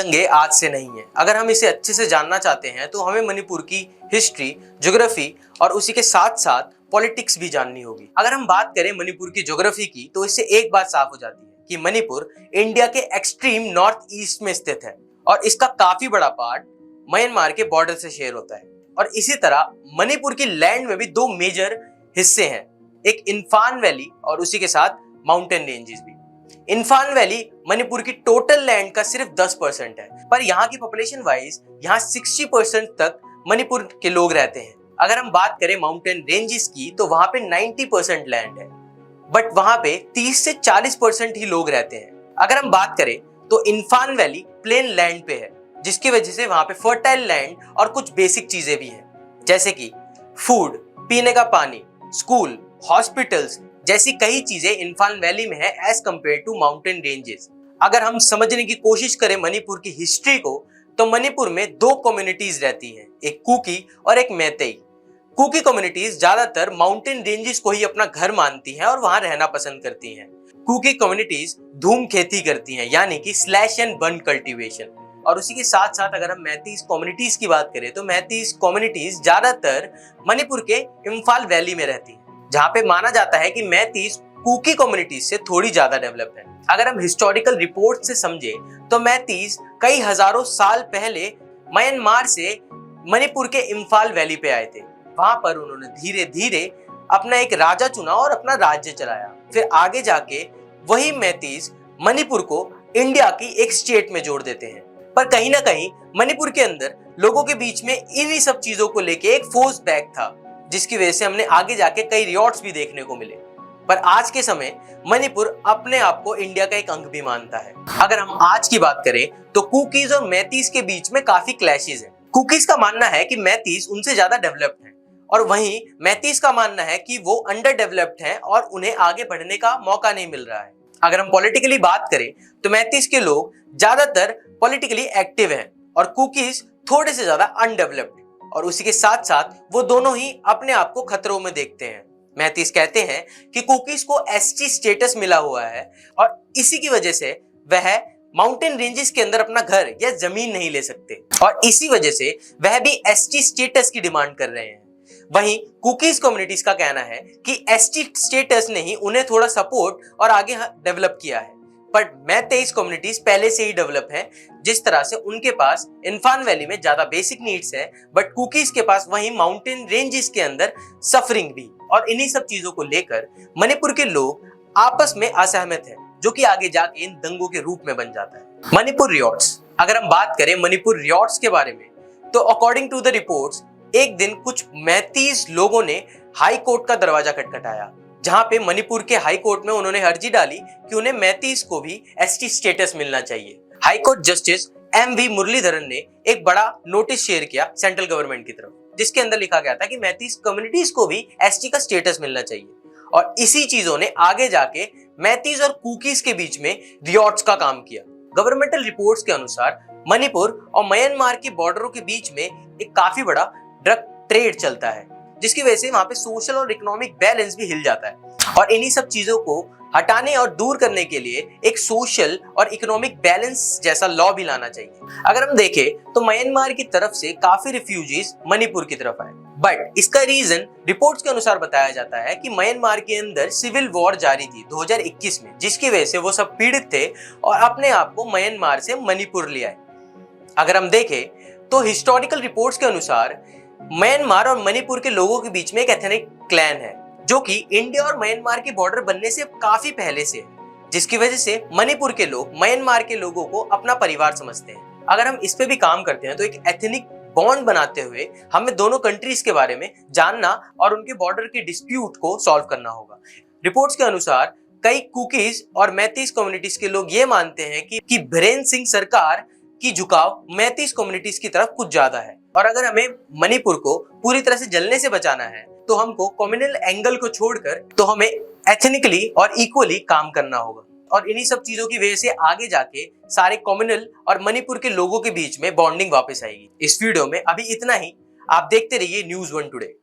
दंगे आज से नहीं है। अगर हम इसे अच्छे से जानना चाहते हैं तो हमें मणिपुर की हिस्ट्री, ज्योग्राफी और उसी के साथ साथ पॉलिटिक्स भी जाननी होगी। अगर हम बात करें मणिपुर की ज्योग्राफी की तो इससे एक बात साफ हो जाती है कि मणिपुर इंडिया के एक्सट्रीम नॉर्थ ईस्ट में स्थित है और इसका काफी बड़ा पार्ट म्यांमार के बॉर्डर से शेयर होता है। और इसी तरह मणिपुर की लैंड में भी दो मेजर हिस्से हैं, एक इम्फाल वैली और उसी के साथ माउंटेन रेंजेस भी। इम्फाल वैली मणिपुर की टोटल लैंड का सिर्फ 10% है, पर यहाँ की पॉपुलेशन वाइज यहाँ 60% तक मणिपुर के लोग रहते हैं। अगर हम बात करें माउंटेन रेंजेस की तो वहां पे 90% लैंड है, बट वहां पे 30 से 40% ही लोग रहते हैं। अगर हम बात करें तो इम्फाल वैली प्लेन लैंड पे है, जिसकी वजह से वहां पे फर्टाइल लैंड और कुछ बेसिक चीजें भी हैं, जैसे कि फूड, पीने का पानी, स्कूल, हॉस्पिटल्स जैसी कई चीजें इम्फाल वैली में है as compare to mountain ranges. अगर हम समझने की कोशिश करें मणिपुर की हिस्ट्री को तो मणिपुर में दो कम्युनिटीज रहती हैं, एक कुकी और एक मैतेई। कुकी कम्युनिटीज ज्यादातर माउंटेन रेंजेस को ही अपना घर मानती हैं और वहां रहना पसंद करती हैं। कुकी कम्युनिटीज धूम खेती करती हैं, यानी कि स्लैश एंड बर्न कल्टीवेशन। और उसी के साथ साथ अगर हम मैतीस कम्युनिटीज की बात करें तो मैतीस कम्युनिटीज ज्यादातर मणिपुर के इम्फाल वैली में रहती हैं, जहां पे माना जाता है कि मैतीस कुकी कम्युनिटीज से थोड़ी ज्यादा डेवलप है। अगर हम हिस्टोरिकल रिपोर्ट से समझे तो मैतीस कई हजारों साल पहले म्यांमार से मणिपुर के इम्फाल वैली पे आए थे। वहां पर उन्होंने धीरे धीरे अपना एक राजा चुना और अपना राज्य चलाया। फिर आगे जाके वही मैतीस मणिपुर को इंडिया की एक स्टेट में जोड़ देते हैं। पर कहीं ना कहीं मणिपुर के अंदर लोगों के बीच में इन्हीं सब चीजों को लेके एक फोर्स बैक था, जिसकी वजह से हमने आगे जाके कई रियॉट्स भी देखने को मिले। पर आज के समय मणिपुर अपने आप को इंडिया का एक अंग भी मानता है। अगर हम आज की बात करें तो कुकीज और मैतीस के बीच में काफी क्लैशेस हैं। कुकीज का मानना है कि मैतीस उनसे ज्यादा डेवलप्ड है और वहीं मैतीस का मानना है कि वो अंडर डेवलप्ड हैं और उन्हें आगे बढ़ने का मौका नहीं मिल रहा है। अगर हम पॉलिटिकली बात करें तो मैतीस के लोग ज्यादातर पॉलिटिकली एक्टिव हैं और कुकीज थोड़े से ज्यादा अनडेवलप्ड, और उसी के साथ साथ वो दोनों ही अपने आप को खतरों में देखते हैं। मैतीस कहते हैं कि कुकीज को एसटी स्टेटस मिला हुआ है और इसी की वजह से वह माउंटेन रेंजेस के अंदर अपना घर या जमीन नहीं ले सकते और इसी वजह से वह भी एसटी स्टेटस की डिमांड कर रहे हैं। वहीं कुकीज कम्युनिटीज का कहना है कि एसटी स्टेटस ने ही उन्हें थोड़ा सपोर्ट और आगे डेवलप किया है, बट मैतेईस कम्युनिटीज पहले से ही डेवलप है। जिस तरह से उनके पास इम्फाल वैली में ज्यादा बेसिक नीड्स है, बट कुकीज के पास वहीं माउंटेन रेंजेस के अंदर सफरिंग भी। और इन्हीं सब चीजों को लेकर मणिपुर के लोग आपस में असहमत हैं, जो कि आगे जाके इन दंगों के रूप में बन जाता है। मणिपुर रियॉट्स, अगर हम बात करें मणिपुर रियॉट्स के बारे में तो अकॉर्डिंग टू द रिपोर्ट्स एक दिन कुछ मैतीस लोगों ने हाई कोर्ट का दरवाजा खटखटाया, जहां पे मणिपुर के हाई कोर्ट में उन्होंने अर्जी डाली कि उन्हें मैतीस को भी एसटी स्टेटस मिलना चाहिए। High Court justice MV Muralidharan ने एक बड़ा नोटिस शेयर किया सेंट्रल गवर्नमेंट की तरफ, जिसके अंदर लिखा गया था कि मैतीस कम्युनिटीज को भी एसटी का स्टेटस मिलना चाहिए। और इसी चीजों ने आगे जाके मैतीस और कुकीज के बीच में रियॉट्स का काम किया। गवर्नमेंटल रिपोर्ट्स के अनुसार मणिपुर और म्यांमार की बॉर्डरों के बीच में एक काफी बड़ा ड्रग ट्रेड चलता है, जिसकी वजह से वहां पे सोशल और इकोनॉमिक बैलेंस भी हिल जाता है। और इन्हीं सब चीजों को हटाने और दूर करने के लिए एक सोशल और इकोनॉमिक बैलेंस जैसा लॉ भी लाना चाहिए। अगर हम देखें तो म्यांमार की तरफ से काफी रिफ्यूजीज मणिपुर की तरफ आए, बट इसका रीजन रिपोर्ट्स के अनुसार बताया जाता है कि म्यांमार के अंदर सिविल वॉर जारी थी 2021 में, जिसकी वजह से वो सब पीड़ित थे और अपने आप को म्यांमार से मणिपुर ले आए। अगर हम देखें तो हिस्टोरिकल रिपोर्ट्स के अनुसार म्यांमार और मणिपुर के लोगों के बीच में एक एथनिक क्लैन है, जो कि इंडिया और म्यांमार के बॉर्डर बनने से काफी पहले से है, जिसकी वजह से मणिपुर के लोग म्यांमार के लोगों को अपना परिवार समझते हैं। अगर हम इस पे भी काम करते हैं तो एक एथनिक बॉन्ड बनाते हुए हमें दोनों कंट्रीज के बारे में जानना और उनके बॉर्डर के डिस्प्यूट को सॉल्व करना होगा। रिपोर्ट्स के अनुसार कई कुकीज और मैतीस कम्युनिटीज के लोग ये मानते हैं कि बीरेन सिंह सरकार की झुकाव मैतीस कम्युनिटीज की तरफ कुछ ज्यादा है, और अगर हमें मणिपुर को पूरी तरह से जलने से बचाना है तो हमको कम्युनल एंगल को छोड़कर तो हमें एथनिकली और इक्वली काम करना होगा। और इन्हीं सब चीजों की वजह से आगे जाके सारे कम्युनल और मणिपुर के लोगों के बीच में बॉन्डिंग वापस आएगी। इस वीडियो में अभी इतना ही। आप देखते रहिए न्यूज़ 1 टुडे।